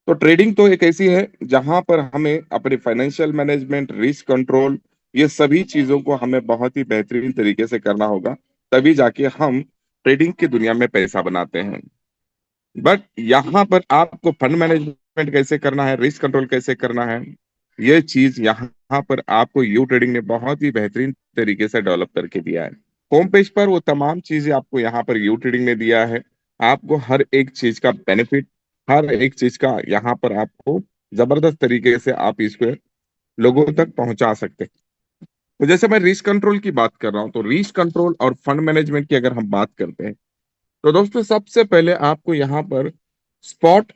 तो ट्रेडिंग तो एक ऐसी है जहां पर हमें अपने फाइनेंशियल मैनेजमेंट, रिस्क कंट्रोल, ये सभी चीजों को हमें बहुत ही बेहतरीन तरीके से करना होगा। तभी जाके हम ट्रेडिंग की दुनिया में पैसा बनाते हैं। बट यहाँ पर आपको फंड मैनेजमेंट कैसे करना है, रिस्क कंट्रोल कैसे करना है, ये चीज यहाँ पर आपको यू ट्रेडिंग ने बहुत ही बेहतरीन तरीके से डेवलप करके दिया है। होम पेज पर वो तमाम चीजें आपको यहाँ पर यू ट्रेडिंग ने दिया है। आपको हर एक चीज का बेनिफिट, हर एक चीज का यहाँ पर आपको जबरदस्त तरीके से आप इसको लोगों तक पहुंचा सकते हैं। तो जैसे मैं रिस्क कंट्रोल की बात कर रहा हूँ, तो रिस्क कंट्रोल और फंड मैनेजमेंट की अगर हम बात करते हैं, तो दोस्तों सबसे पहले आपको यहाँ पर स्पॉट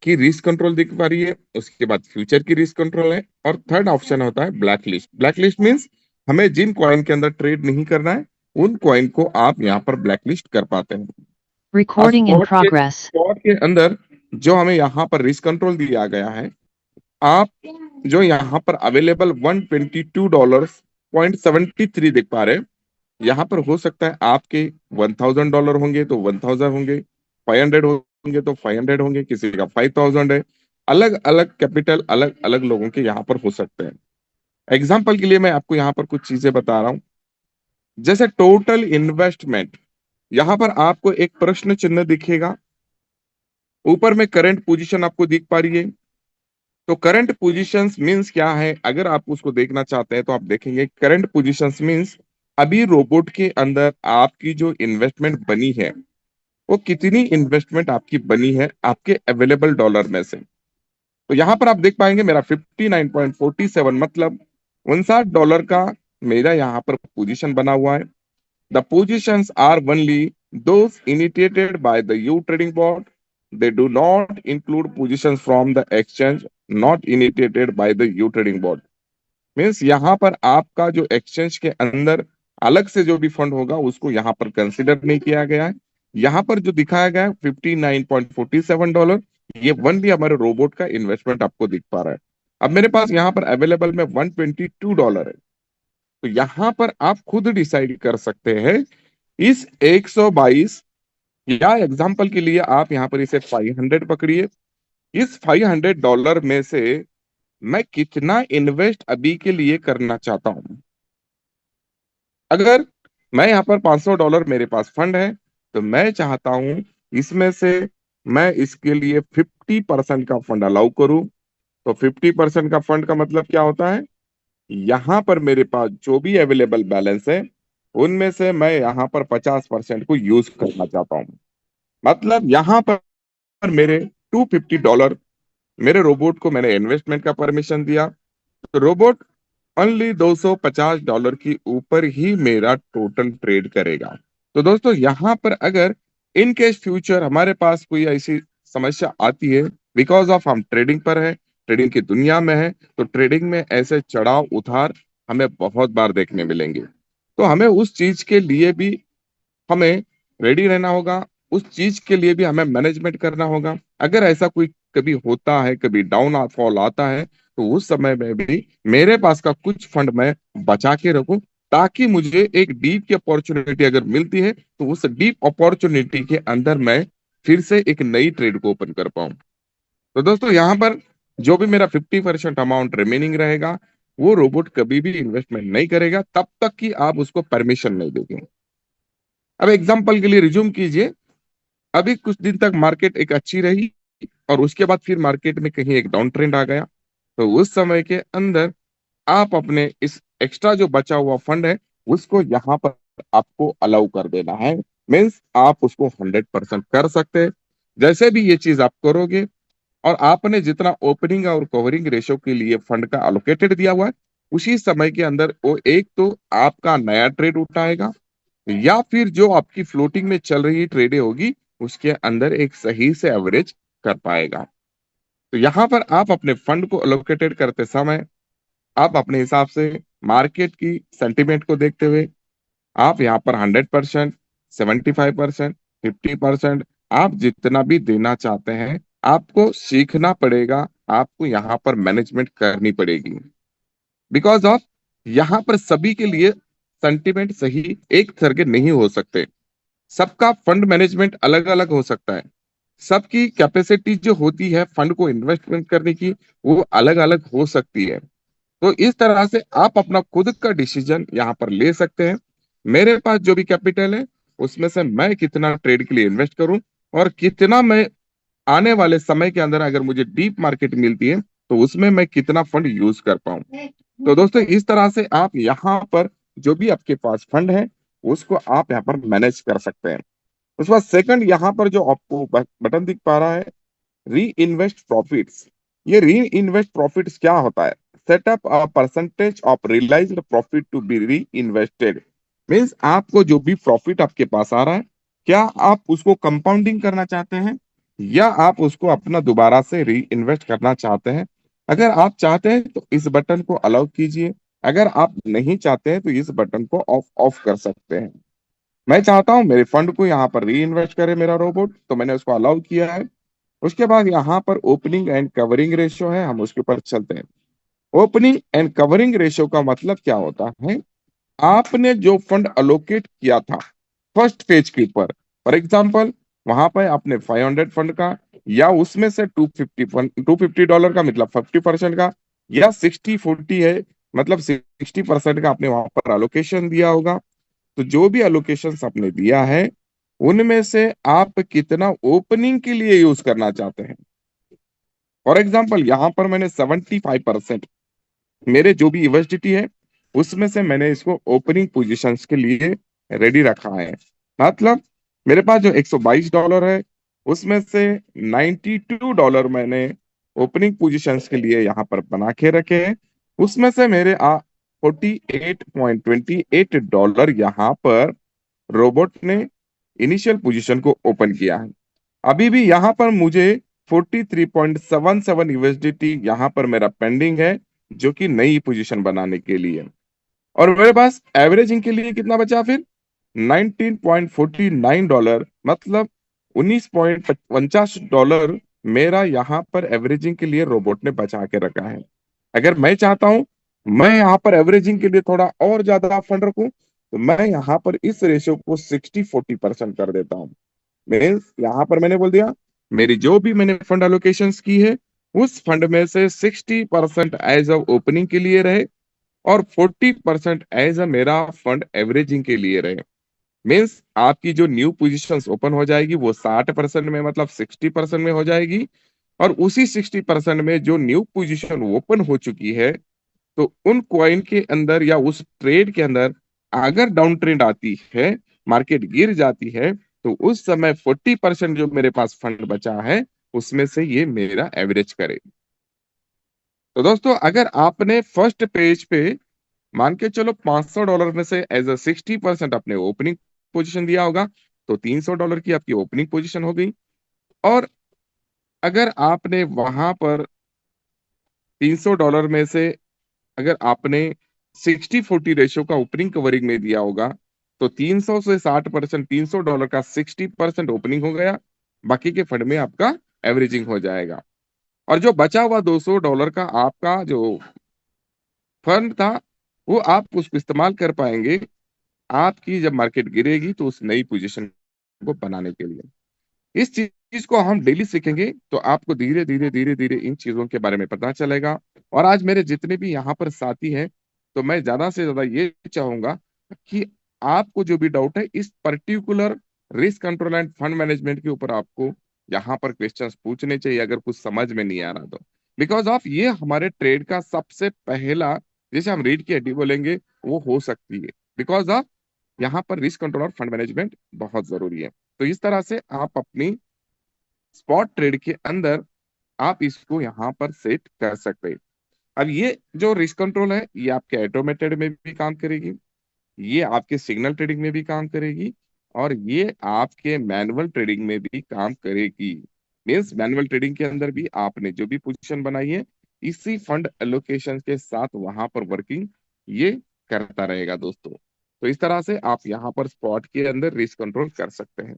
की रिस्क कंट्रोल दिख पा रही है, उसके बाद फ्यूचर की रिस्क कंट्रोल है, और थर्ड ऑप्शन होता है black list. Black list means हमें जिन कॉइन के अंदर ट्रेड नहीं करना है, उन कॉइन को आप यहाँ पर ब्लैक लिस्ट कर पाते हैं। और Recording in progress. स्पॉट के अंदर जो हमें यहाँ पर रिस्क कंट्रोल दिया गया है, आप जो यहाँ पर अवेलेबल $122.73 देख पा रहे हैं, यहाँ पर हो सकता है आपके $1,000 होंगे तो 1,000 होंगे, 500 होंगे तो 500 होंगे, किसी का 5,000 है। अलग अलग कैपिटल अलग अलग लोगों के यहाँ पर हो सकते हैं। एग्जाम्पल के लिए मैं आपको यहाँ पर कुछ चीजें बता रहा हूँ। जैसे टोटल इन्वेस्टमेंट, यहाँ पर आपको एक प्रश्न चिन्ह दिखेगा, ऊपर में करंट पोजीशन आपको दिख पा रही है। तो करंट पोजीशंस मींस क्या है, अगर आप उसको देखना चाहते हैं तो आप देखेंगे करंट पोजीशंस मींस अभी रोबोट के अंदर आपकी जो इन्वेस्टमेंट बनी है, वो कितनी इन्वेस्टमेंट आपकी बनी है आपके अवेलेबल डॉलर में से। तो यहां पर आप देख पाएंगे मेरा 59.47 मतलब $59 का मेरा यहाँ पर पोजीशन बना हुआ है। The positions are only those initiated by the U trading board, they do not include positions from the exchange not initiated by the U trading board. Means यहाँ पर आपका जो एक्सचेंज के अंदर अलग से जो भी फंड होगा उसको यहाँ पर कंसिडर नहीं किया गया है। यहाँ पर जो दिखाया गया है $59.47, ये वन भी हमारे रोबोट का इन्वेस्टमेंट आपको दिख पा रहा है। अब मेरे पास यहाँ पर अवेलेबल में $122 है। तो यहाँ पर आप खुद डिसाइड कर सकते हैं इस 122, या एग्जाम्पल के लिए आप यहाँ पर इसे 500 पकड़िए, इस $500 में से मैं कितना इन्वेस्ट अभी के लिए करना चाहता हूं। अगर मैं यहाँ पर $500 मेरे पास फंड है, तो मैं चाहता हूं इसमें से मैं इसके लिए 50% का फंड अलाउ करूं। तो 50% का फंड का मतलब क्या होता है, यहाँ पर मेरे पास जो भी अवेलेबल बैलेंस है उनमें से मैं यहाँ पर 50% को यूज करना चाहता हूँ। मतलब यहाँ पर मेरे $250 मेरे रोबोट को मैंने इन्वेस्टमेंट का परमिशन दिया, तो रोबोट ओनली $250 की ऊपर ही मेरा टोटल ट्रेड करेगा। तो दोस्तों यहाँ पर अगर इन केस फ्यूचर हमारे पास कोई ऐसी समस्या आती है, बिकॉज ऑफ हम ट्रेडिंग पर है, ट्रेडिंग की दुनिया में है, तो ट्रेडिंग में ऐसे चढ़ाव उतार हमें बहुत बार देखने मिलेंगे। तो हमें उस चीज के लिए भी हमें रेडी रहना होगा, उस चीज के लिए भी हमें मैनेजमेंट करना होगा। अगर ऐसा कोई कभी होता है, कभी डाउन फॉल आता है, तो उस समय में भी मेरे पास का कुछ फंड मैं बचा के रखूं, ताकि मुझे एक डीप की अपॉर्चुनिटी अगर मिलती है तो उस डीप अपॉर्चुनिटी के अंदर मैं फिर से एक नई ट्रेड को ओपन कर पाऊं। तो दोस्तों यहाँ पर जो भी मेरा 50% अमाउंट रिमेनिंग रहेगा, वो रोबोट कभी भी इन्वेस्टमेंट नहीं करेगा तब तक कि आप उसको परमिशन नहीं दोगे। अब एग्जाम्पल के लिए रिज्यूम कीजिए, अभी कुछ दिन तक मार्केट एक अच्छी रही और उसके बाद फिर मार्केट में कहीं एक डाउन ट्रेंड आ गया, तो उस समय के अंदर आप अपने इस एक्स्ट्रा जो बचा हुआ फंड है उसको यहाँ पर आपको अलाउ कर देना है। मीन्स आप उसको 100% कर सकते हैं। जैसे भी ये चीज आप करोगे और आपने जितना ओपनिंग और कवरिंग रेशो के लिए फंड का अलोकेटेड दिया हुआ है, उसी समय के अंदर वो एक तो आपका नया ट्रेड उठाएगा, या फिर जो आपकी फ्लोटिंग में चल रही ट्रेडें होगी उसके अंदर एक सही से एवरेज कर पाएगा। तो यहाँ पर आप अपने फंड को अलोकेटेड करते समय आप अपने हिसाब से मार्केट की सेंटिमेंट को देखते हुए आप यहाँ पर 100%, 75%, 50%, आप जितना भी देना चाहते हैं, आपको सीखना पड़ेगा, आपको यहाँ पर मैनेजमेंट करनी पड़ेगी। बिकॉज ऑफ यहाँ पर सभी के लिए सेंटिमेंट सही एक तरह के नहीं हो सकते, सबका फंड मैनेजमेंट अलग अलग हो सकता है, सबकी कैपेसिटी जो होती है फंड को इन्वेस्टमेंट करने की, वो अलग अलग हो सकती है। तो इस तरह से आप अपना खुद का डिसीजन यहाँ पर ले सकते हैं। मेरे पास जो भी कैपिटल है उसमें से मैं कितना ट्रेड के लिए इन्वेस्ट करूं, और कितना मैं आने वाले समय के अंदर अगर मुझे डीप मार्केट मिलती है तो उसमें मैं कितना फंड यूज कर पाऊं। तो दोस्तों इस तरह से आप यहाँ पर जो भी आपके पास फंड है उसको आप यहाँ पर मैनेज कर सकते हैं। उसके बाद सेकंड यहाँ पर जो आपको बटन दिख पा रहा है, री इन्वेस्ट प्रॉफिट्स। ये री इन्वेस्ट प्रॉफिट्स क्या होता है? Set up a percentage of realised profit to be reinvested. Means आपको जो भी प्रॉफिट आपके पास आ रहा है, क्या आप उसको कंपाउंडिंग करना चाहते हैं, या आप उसको अपना दोबारा से री इन्वेस्ट करना चाहते हैं? अगर आप चाहते हैं तो इस बटन को अलाउ कीजिए, अगर आप नहीं चाहते हैं तो इस बटन को ऑफ ऑफ कर सकते हैं। मैं चाहता हूं मेरे फंड को यहाँ पर री इन्वेस्ट करे मेरा रोबोट, तो मैंने उसको अलाउ किया है। उसके बाद यहाँ पर ओपनिंग एंड कवरिंग रेशियो है, हम उसके ऊपर चलते हैं। ओपनिंग एंड कवरिंग रेशियो का मतलब क्या होता है? आपने जो फंड अलोकेट किया था फर्स्ट पेज के ऊपर, फॉर एग्जाम्पल वहां पर आपने 500 फंड का, या उसमें से 250 डॉलर का मतलब 50% का, या 60-40 है मतलब 60% का आपने वहां पर अलोकेशन दिया होगा। तो जो भी अलोकेशन आपने दिया है उनमें से आप कितना ओपनिंग के लिए यूज करना चाहते हैं। फॉर एग्जाम्पल यहाँ पर मैंने 75% मेरे जो भी यूएसडीटी है उसमें से मैंने इसको ओपनिंग पोजीशंस के लिए रेडी रखा है। मतलब मेरे पास जो $122 है उसमें से $92 मैंने ओपनिंग पोजीशंस के लिए यहाँ पर बना के रखे हैं। उसमें से मेरे 48.28 डॉलर यहाँ पर रोबोट ने इनिशियल पोजीशन को ओपन किया है। अभी भी यहाँ पर मुझे 43.77 यूएसडीटी यहाँ पर मेरा पेंडिंग है, जो कि नई पोजीशन बनाने के लिए। और मेरे पास एवरेजिंग के लिए कितना बचा फिर? 19.49 डॉलर, मतलब 19.50 डॉलर मेरा यहाँ पर एवरेजिंग के लिए रोबोट ने बचा के रखा है। अगर मैं चाहता हूं मैं यहाँ पर एवरेजिंग के लिए थोड़ा और ज्यादा फंड रखूं, तो मैं यहाँ पर इस रेशियो को 60-40% कर देता हूँ। मीन्स यहाँ पर मैंने बोल दिया मेरी जो भी मैंने फंड एलोकेशंस की है उस फंड में से 60% एज अ ओपनिंग के लिए रहे, और 40% एज अ मेरा फंड एवरेजिंग के लिए रहे। मीन्स आपकी जो न्यू पोजीशंस ओपन हो जाएगी वो 60% में मतलब 60% में हो जाएगी, और उसी 60% में जो न्यू पोजीशन ओपन हो चुकी है, तो उन कॉइन के अंदर या उस ट्रेड के अंदर अगर डाउन ट्रेंड आती है, मार्केट गिर जाती है, तो उस समय 40% जो मेरे पास फंड बचा है उसमें से ये मेरा एवरेज करे। तो दोस्तों अगर आपने फर्स्ट पेज पे मान के चलो $500 में से एज अ 60% अपने ओपनिंग पोजीशन दिया होगा, तो $300 की आपकी ओपनिंग पोजीशन हो गई। और अगर आपने वहां पर $300 में से अगर आपने 60-40 रेशियो का ओपनिंग कवरिंग में दिया होगा, तो 300 से 60%, $300 का 60% ओपनिंग हो गया, बाकी के फंड में आपका एवरेजिंग हो जाएगा। और जो बचा हुआ $200 का आपका जो फंड था, वो आप उसको इस्तेमाल कर पाएंगे आपकी जब मार्केट गिरेगी तो उस नई पोजीशन को बनाने के लिए। इस चीज को हम डेली सीखेंगे तो आपको धीरे धीरे धीरे धीरे इन चीजों के बारे में पता चलेगा। और आज मेरे जितने भी यहाँ पर साथी हैं, तो मैं ज्यादा से ज्यादा ये चाहूंगा कि आपको जो भी डाउट है इस particular risk control end fund management के ऊपर आपको यहाँ पर क्वेश्चंस पूछने चाहिए अगर कुछ समझ में नहीं आ रहा तो। बिकॉज ऑफ ये हमारे ट्रेड का सबसे पहला, जैसे हम रीड की हड्डी बोलेंगे, वो हो सकती है। बिकॉज ऑफ यहाँ पर रिस्क कंट्रोल और फंड मैनेजमेंट बहुत जरूरी है। तो इस तरह से आप अपनी स्पॉट ट्रेड के अंदर आप इसको यहाँ पर सेट कर सकते हैं। अब ये जो रिस्क कंट्रोल है ये आपके ऑटोमेटेड में भी काम करेगी, ये आपके सिग्नल ट्रेडिंग में भी काम करेगी, और ये आपके मैनुअल ट्रेडिंग में भी काम करेगी। मीन्स मैनुअल ट्रेडिंग के अंदर भी आपने जो भी पोजीशन बनाई है इसी फंड एलोकेशन के साथ वहां पर वर्किंग ये करता रहेगा दोस्तों। तो इस तरह से आप यहाँ पर स्पॉट के अंदर रिस्क कंट्रोल कर सकते हैं।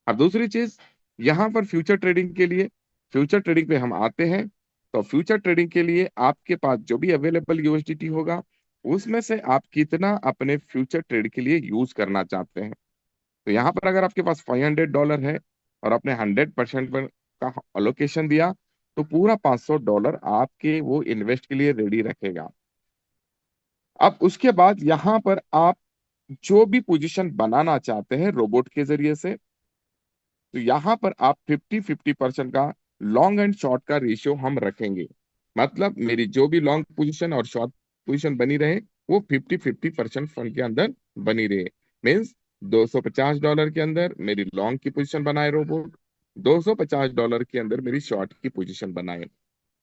अब दूसरी चीज यहाँ पर फ्यूचर ट्रेडिंग के लिए, फ्यूचर ट्रेडिंग पे हम आते हैं। तो फ्यूचर ट्रेडिंग के लिए आपके पास जो भी अवेलेबल यूएसडीटी होगा उसमें से आप कितना अपने फ्यूचर ट्रेड के लिए यूज करना चाहते हैं। तो यहाँ पर अगर आपके पास $500 है और आपने 100% पर का अलोकेशन दिया, तो पूरा $500 आपके वो इन्वेस्ट के लिए रेडी रखेगा। अब उसके बाद यहाँ पर आप जो भी पोजीशन बनाना चाहते हैं रोबोट के जरिए से, तो यहाँ पर आप 50-50% का लॉन्ग एंड शॉर्ट का रेशियो हम रखेंगे। मतलब मेरी जो भी लॉन्ग पोजीशन और शॉर्ट पोजीशन बनी रहे, वो 50-50% फंड के अंदर बनी रहे। मीन्स $250 के अंदर मेरी लॉन्ग की पोजीशन बनाए रोबोट, $250 के अंदर मेरी शॉर्ट की पोजीशन बनाए।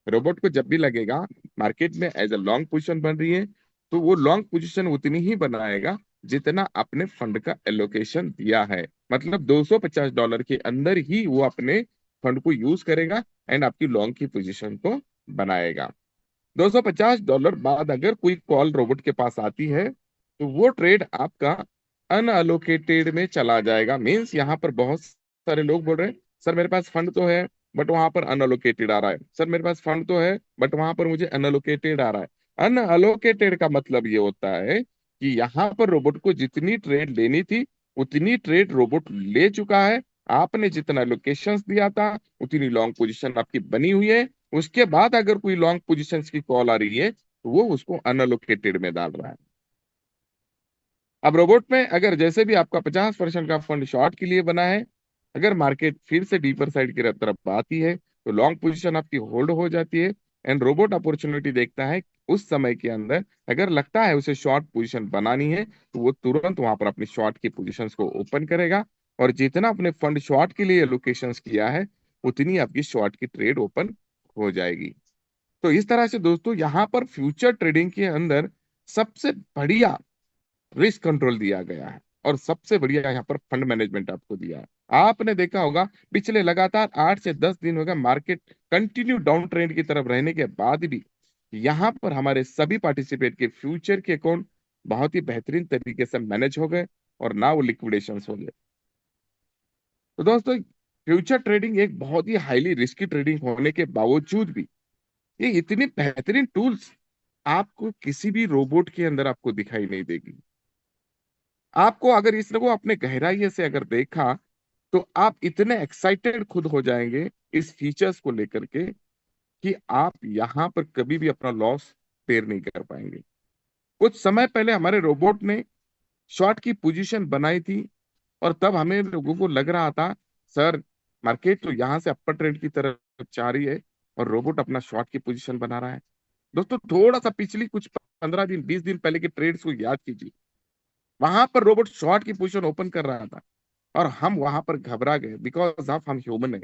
रोबोट को जब भी लगेगा मार्केट में एज अ लॉन्ग पोजीशन बन रही है, तो वो लॉन्ग पोजीशन उतनी ही बनाएगा जितना अपने फंड का एलोकेशन दिया है। मतलब $250 के अंदर ही वो अपने फंड को यूज करेगा एंड आपकी लॉन्ग की पोजीशन को बनाएगा। $250 बाद अगर कोई कॉल रोबोट के पास आती है, तो वो ट्रेड आपका अनअलोकेटेड में चला जाएगा। मीन्स यहाँ पर बहुत सारे लोग बोल रहे हैं सर मेरे पास फंड तो है बट वहां पर अनअलोकेटेड आ रहा है, सर मेरे पास फंड तो है बट वहां पर मुझे अनअलोकेटेड आ रहा है। अनअलोकेटेड का मतलब ये होता है कि यहाँ पर रोबोट को जितनी ट्रेड लेनी थी उतनी ट्रेड रोबोट ले चुका है। आपने जितना लोकेशंस दिया था उतनी लॉन्ग पोजीशन आपकी बनी हुई है। उसके बाद अगर कोई लॉन्ग पोजीशंस की कॉल आ रही है, तो वो उसको अनअलोकेटेड में डाल रहा है। अब रोबोट में अगर जैसे भी आपका 50% का फंड शॉर्ट के लिए बना है, अगर मार्केट फिर से डीपर साइड की तरफ आती है, तो लॉन्ग पोजीशन आपकी होल्ड हो जाती है एंड रोबोट अपॉर्चुनिटी देखता है। उस समय के अंदर अगर लगता है उसे शॉर्ट पोजीशन बनानी है, तो वो तुरंत वहां पर अपनी शॉर्ट की पोजीशंस को ओपन करेगा और जितना अपने फंड शॉर्ट के लिए एलोकेशंस किया है उतनी आपकी शॉर्ट की ट्रेड ओपन हो जाएगी। तो इस तरह से दोस्तों यहाँ पर फ्यूचर ट्रेडिंग के अंदर सबसे बढ़िया रिस्क कंट्रोल दिया गया है और सबसे बढ़िया यहाँ पर फंड मैनेजमेंट आपको दिया है। आपने देखा होगा पिछले लगातार 8 से 10 दिन हो गए मार्केट कंटिन्यू डाउन ट्रेंड की तरफ रहने के बाद भी यहाँ पर हमारे सभी पार्टिसिपेट के फ्यूचर के अकाउंट बहुत ही बेहतरीन तरीके से मैनेज हो गए और ना वो लिक्विडेशन हो गए। तो दोस्तों फ्यूचर ट्रेडिंग एक बहुत ही हाईली रिस्की ट्रेडिंग होने के बावजूद भी ये इतनी बेहतरीन टूल्स आपको किसी भी रोबोट के अंदर आपको दिखाई नहीं देगी। आपको अगर इसको अपने गहराई से अगर देखा, तो आप इतने एक्साइटेड खुद हो जाएंगे इस फीचर्स को लेकर के कि आप यहाँ पर कभी भी अपना लॉस बेयर नहीं कर पाएंगे। कुछ समय पहले हमारे रोबोट ने शॉर्ट की पोजीशन बनाई थी और तब हमें लोगों को लग रहा था सर मार्केट तो यहाँ से अपर ट्रेंड की तरफ जा रही है और रोबोट अपना शॉर्ट की पोजीशन बना रहा है। दोस्तों थोड़ा सा पिछली कुछ 15 दिन 20 दिन पहले के ट्रेड्स को याद कीजिए, वहां पर रोबोट शॉर्ट की पोजीशन ओपन कर रहा था और हम वहां पर घबरा गए बिकॉज ऑफ हम ह्यूमन है।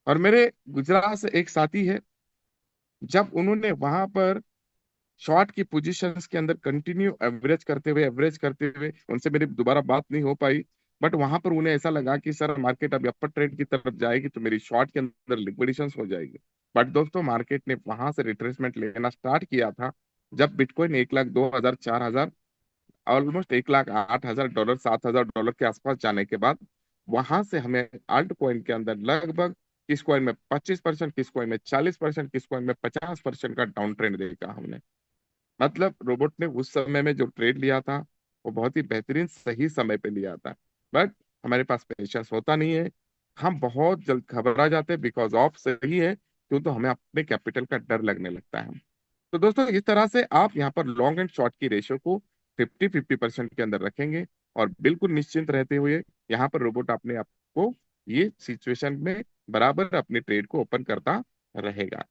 और मेरे गुजरात से एक साथी है, जब उन्होंने वहां पर शॉर्ट की पोजीशंस के अंदर कंटिन्यू एवरेज करते हुए उनसे मेरी दोबारा बात नहीं हो पाई, बट वहां पर उन्हें ऐसा लगा कि सर मार्केट अभी अपर ट्रेंड की तरफ जाएगी तो मेरी शॉर्ट के अंदर लिक्विडेशंस हो जाएगी। बट दोस्तों मार्केट ने वहां से रिट्रेसमेंट लेना स्टार्ट किया था जब बिटकॉइन 1,02,000 4,000 ऑलमोस्ट 1,08,000 डॉलर $7,000 के आसपास जाने के बाद वहां से हमें अल्ट कॉइन के अंदर लगभग किस कॉइन में 25%, किस कॉइन में 40%, किस कॉइन में 50% का डाउन ट्रेंड देखा हमने। मतलब रोबोट ने उस समय में जो ट्रेड लिया था वो बहुत ही बेहतरीन सही समय पे लिया था। बट हमारे पास पेशेंस होता नहीं है, हम बहुत जल्द घबरा जाते हैं बिकॉज ऑफ सही है क्यों तो हमें अपने कैपिटल का डर लगने लगता है। तो दोस्तों इस तरह से आप यहाँ पर लॉन्ग एंड शॉर्ट की रेशियो को 50-50% के अंदर रखेंगे और बिल्कुल निश्चिंत रहते हुए यहाँ पर रोबोट अपने आपको ये सिचुएशन में बराबर अपने ट्रेड को ओपन करता रहेगा।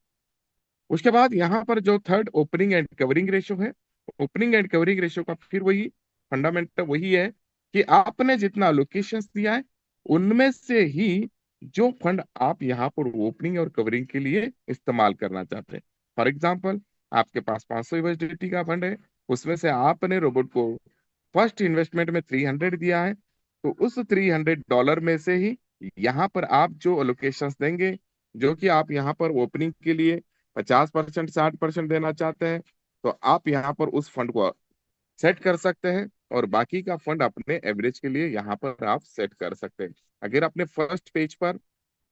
उसके बाद यहाँ पर जो third opening and covering ratio है, ओपनिंग एंड कवरिंग रेशियो का फिर वही फंडामेंटल वही है कि आपने जितना लोकेशंस दिया है उनमें से ही जो फंड आप यहाँ पर ओपनिंग और कवरिंग के लिए इस्तेमाल करना चाहते हैं। फॉर एग्जाम्पल आपके पास 500 यूएसडीटी का फंड है, उसमें से आपने रोबोट को फर्स्ट इन्वेस्टमेंट में 300 दिया है, तो उस $300 में से ही यहाँ पर आप जो अलोकेशंस देंगे, जो कि आप यहाँ पर ओपनिंग के लिए 50% 60% देना चाहते हैं, तो आप यहाँ पर उस फंड को सेट कर सकते हैं और बाकी का फंड अपने एवरेज के लिए यहाँ पर आप सेट कर सकते हैं। अगर आपने फर्स्ट पेज पर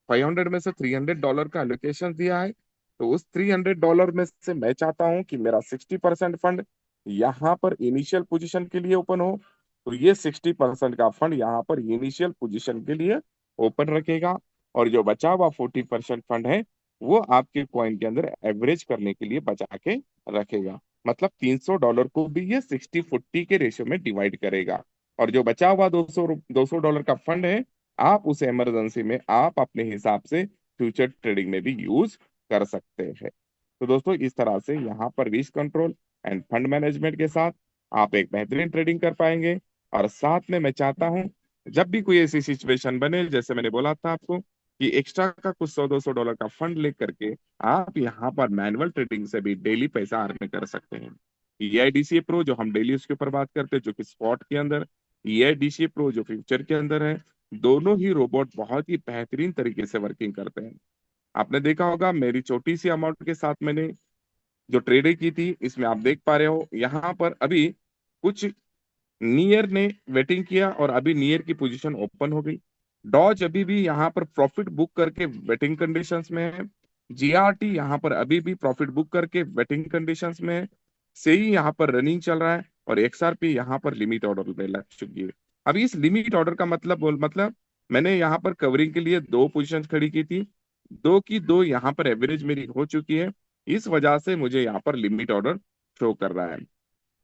500 में से $300 का एलोकेशन दिया है, तो उस $300 में से मैं चाहता हूं कि मेरा 60% फंड यहाँ पर इनिशियल पोजीशन के लिए ओपन हो, तो ये 60% का फंड यहाँ पर इनिशियल पोजीशन के लिए ओपन रखेगा, और जो बचा हुआ 40% फंड है वो आपके कॉइन के अंदर एवरेज करने के लिए बचा के रखेगा। मतलब $300 को भी ये 60-40 के रेशियो में डिवाइड करेगा। और जो बचा हुआ $200 का फंड है, आप उसे इमरजेंसी में आप अपने हिसाब से फ्यूचर ट्रेडिंग में भी यूज कर सकते हैं। तो दोस्तों, इस तरह से यहाँ पर risk control end fund management के साथ आप एक बेहतरीन ट्रेडिंग कर पाएंगे। और साथ में मैं चाहता हूँ, जब भी कोई ऐसी सिचुएशन बने, जैसे मैंने बोला था आपको कि एक्स्ट्रा का कुछ $100-200 का फंड लेकर के आप यहाँ पर मैनुअल ट्रेडिंग से भी डेली पैसा अर्न कर सकते हैं। EIDCA प्रो जो हम डेली उसके ऊपर बात करते हैं, जो कि स्पॉट के अंदर, EIDCA प्रो जो फ्यूचर के अंदर है, दोनों ही रोबोट बहुत ही बेहतरीन तरीके से वर्किंग करते हैं। आपने देखा होगा, मेरी छोटी सी अमाउंट के साथ मैंने जो ट्रेडिंग की थी, इसमें आप देख पा रहे हो यहाँ पर अभी कुछ नियर ने वेटिंग किया और अभी नियर की पोजीशन ओपन हो गई। डॉज अभी भी यहाँ पर प्रॉफिट बुक करके वेटिंग कंडीशंस में है। GRT यहाँ पर अभी भी प्रॉफिट बुक करके वेटिंग कंडीशंस में है। सेई यहाँ पर रनिंग चल रहा है, और XRP यहाँ पर लिमिट ऑर्डर में लग चुकी है। अभी इस लिमिट ऑर्डर का मतलब मैंने यहाँ पर कवरिंग के लिए दो पोजीशन खड़ी की थी, दो की दो यहाँ पर एवरेज मेरी हो चुकी है। इस वजह से मुझे यहाँ पर लिमिट ऑर्डर शो कर रहा है।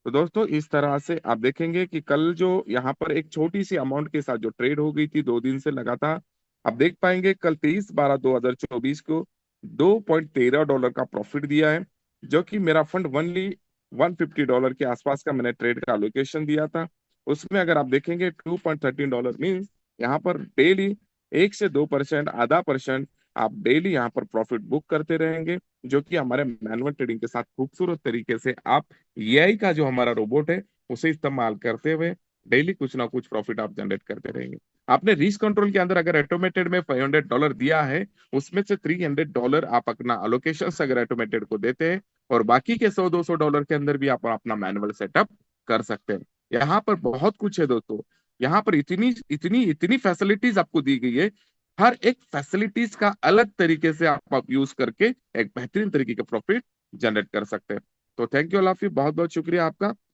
तो दोस्तों, इस तरह से आप देखेंगे कि कल जो यहाँ पर एक छोटी सी अमाउंट के साथ जो ट्रेड हो गई थी 2 दिन से लगातार, आप देख पाएंगे कल 23/12/2024 को $2.13 का प्रॉफिट दिया है, जो कि मेरा फंड वनली $150 के आसपास का मैंने ट्रेड का एलोकेशन दिया था। उसमें अगर आप देखेंगे $2.13 मीन्स यहाँ पर डेली 1 से 2%, ½ % आप डेली यहाँ पर प्रॉफिट बुक करते रहेंगे, जो कि हमारे मैनुअल ट्रेडिंग के साथ खूबसूरत तरीके से आप AI का जो हमारा रोबोट है उसे इस्तेमाल करते हुए डेली कुछ ना कुछ प्रॉफिट आप जनरेट करते रहेंगे। आपने रिस्क कंट्रोल के अंदर अगर ऑटोमेटेड में $500 दिया है, उसमें से $300 आप अपना अलोकेशन अगर ऑटोमेटेड को देते हैं, और बाकी के $100-200 के अंदर भी आप अपना मैनुअल सेटअप कर सकते हैं। यहाँ पर बहुत कुछ है दोस्तों, यहाँ पर इतनी इतनी इतनी फैसिलिटीज आपको दी गई है। हर एक फैसिलिटीज का अलग तरीके से आप यूज करके एक बेहतरीन तरीके का प्रॉफिट जनरेट कर सकते हैं। तो थैंक यू अल्लाह हाफिज, बहुत बहुत शुक्रिया आपका।